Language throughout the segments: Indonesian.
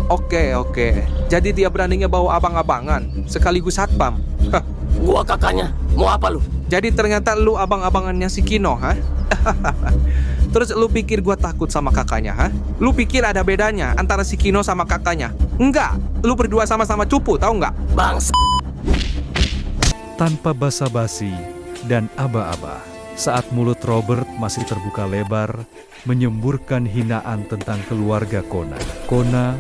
Oke. Jadi dia beraninya bawa abang-abangan sekaligus satpam. Hah, Gua kakaknya. Mau apa lu? jadi ternyata lu abang-abangannya si Kino, ha? Terus lu pikir gua takut sama kakaknya, ha? Lu pikir ada bedanya antara si Kino sama kakaknya? Enggak, lu berdua sama-sama cupu, tahu nggak? Bangsa. Tanpa basa-basi dan aba-aba, saat mulut Robert masih terbuka lebar, menyemburkan hinaan tentang keluarga Kona. Kona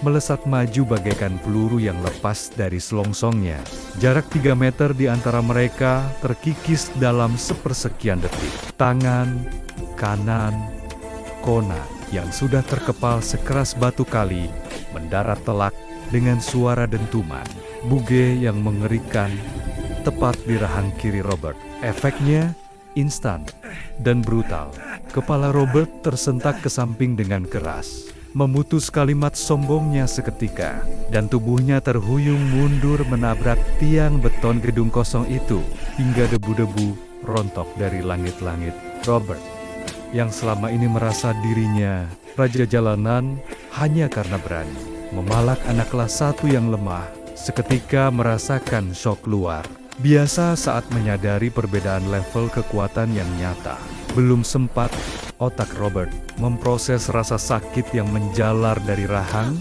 melesat maju bagaikan peluru yang lepas dari selongsongnya. Jarak 3 meter di antara mereka terkikis dalam sepersekian detik. Tangan kanan Kona yang sudah terkepal sekeras batu kali mendarat telak dengan suara dentuman. Buge yang mengerikan tepat di rahang kiri Robert. Efeknya instan dan brutal. Kepala Robert tersentak ke samping dengan keras, memutus kalimat sombongnya seketika, dan tubuhnya terhuyung mundur menabrak tiang beton gedung kosong itu, hingga debu-debu rontok dari langit-langit. Robert, yang selama ini merasa dirinya raja jalanan hanya karena berani memalak anak kelas 1 yang lemah, seketika merasakan shock luar biasa saat menyadari perbedaan level kekuatan yang nyata. Belum sempat otak Robert memproses rasa sakit yang menjalar dari rahang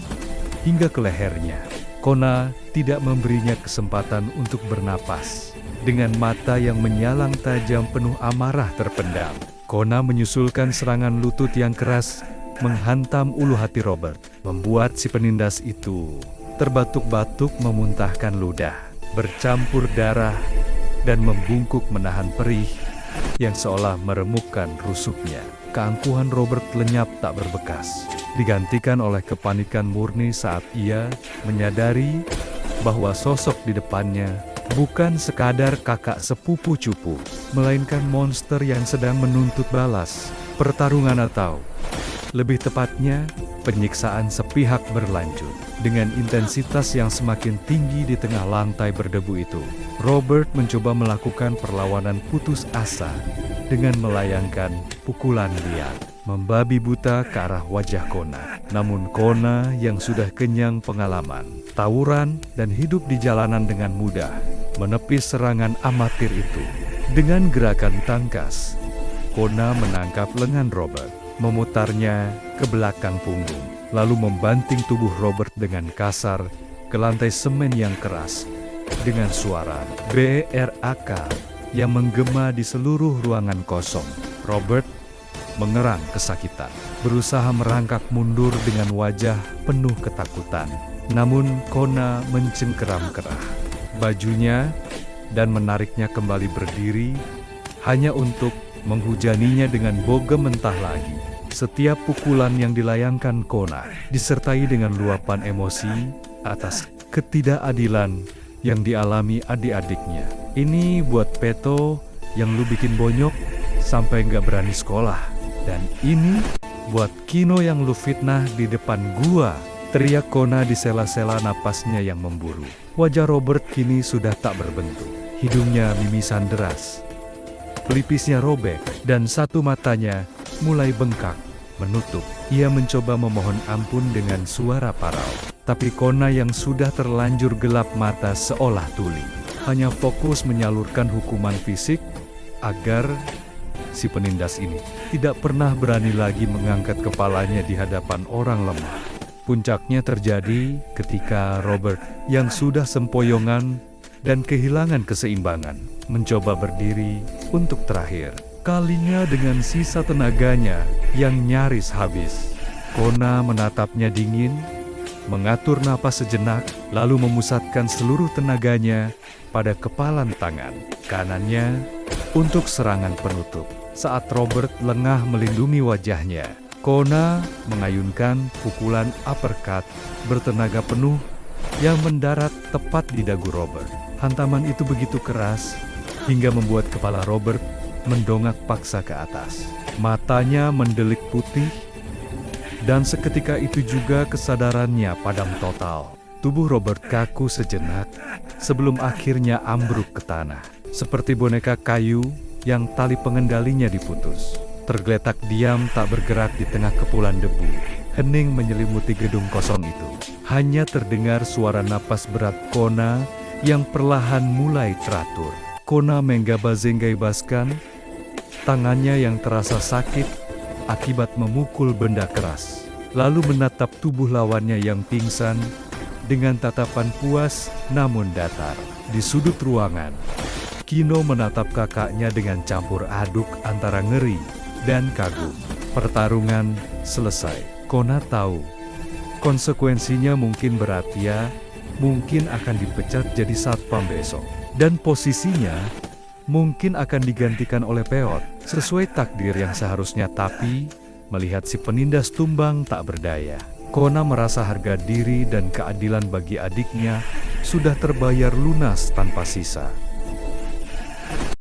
hingga ke lehernya, Kona tidak memberinya kesempatan untuk bernapas. Dengan mata yang menyalang tajam penuh amarah terpendam, Kona menyusulkan serangan lutut yang keras menghantam ulu hati Robert, membuat si penindas itu terbatuk-batuk memuntahkan ludah, bercampur darah, dan membungkuk menahan perih yang seolah meremukkan rusuknya. Keangkuhan Robert lenyap tak berbekas, digantikan oleh kepanikan murni saat ia menyadari bahwa sosok di depannya bukan sekadar kakak sepupu cupu, melainkan monster yang sedang menuntut balas. Pertarungan atau, lebih tepatnya, penyiksaan sepihak berlanjut. Dengan intensitas yang semakin tinggi di tengah lantai berdebu itu, Robert mencoba melakukan perlawanan putus asa dengan melayangkan pukulan liar, membabi buta ke arah wajah Kona. Namun Kona yang sudah kenyang pengalaman, tawuran, dan hidup di jalanan dengan mudah, menepis serangan amatir itu. Dengan gerakan tangkas, Kona menangkap lengan Robert, memutarnya ke belakang punggung, lalu membanting tubuh Robert dengan kasar ke lantai semen yang keras dengan suara BRAK yang menggema di seluruh ruangan kosong. Robert mengerang kesakitan, berusaha merangkak mundur dengan wajah penuh ketakutan. Namun Kona mencengkeram kerah bajunya dan menariknya kembali berdiri, hanya untuk menghujaninya dengan bogem mentah lagi. Setiap pukulan yang dilayangkan Kona disertai dengan luapan emosi atas ketidakadilan yang dialami adik-adiknya. Ini buat Peto yang lu bikin bonyok sampai nggak berani sekolah. Dan ini buat Kino yang lu fitnah di depan gua, teriak Kona di sela-sela napasnya yang memburu. Wajah Robert kini sudah tak berbentuk. Hidungnya mimisan deras, pelipisnya robek, dan satu matanya mulai bengkak menutup. Ia mencoba memohon ampun dengan suara parau, tapi Kona yang sudah terlanjur gelap mata seolah tuli, hanya fokus menyalurkan hukuman fisik agar si penindas ini tidak pernah berani lagi mengangkat kepalanya di hadapan orang lemah. Puncaknya terjadi ketika Robert yang sudah sempoyongan dan kehilangan keseimbangan mencoba berdiri untuk terakhir kalinya dengan sisa tenaganya yang nyaris habis. Kona menatapnya dingin, mengatur napas sejenak, lalu memusatkan seluruh tenaganya pada kepalan tangan kanannya untuk serangan penutup. Saat Robert lengah melindungi wajahnya, Kona mengayunkan pukulan uppercut bertenaga penuh yang mendarat tepat di dagu Robert. Hantaman itu begitu keras hingga membuat kepala Robert mendongak paksa ke atas. Matanya mendelik putih, dan seketika itu juga kesadarannya padam total. Tubuh Robert kaku sejenak sebelum akhirnya ambruk ke tanah, seperti boneka kayu yang tali pengendalinya diputus. Tergeletak diam tak bergerak di tengah kepulan debu. Hening menyelimuti gedung kosong itu. Hanya terdengar suara napas berat Kona yang perlahan mulai teratur. Kona menggaba-zenggaibaskan tangannya yang terasa sakit akibat memukul benda keras. Lalu menatap tubuh lawannya yang pingsan dengan tatapan puas namun datar. Di sudut ruangan, Kino menatap kakaknya dengan campur aduk antara ngeri dan kagum. Pertarungan selesai. Kona tahu, konsekuensinya mungkin berat ya, mungkin akan dipecat jadi satpam besok. Dan posisinya mungkin akan digantikan oleh peot, sesuai takdir yang seharusnya. Tapi, melihat si penindas tumbang tak berdaya, Kona merasa harga diri dan keadilan bagi adiknya sudah terbayar lunas tanpa sisa.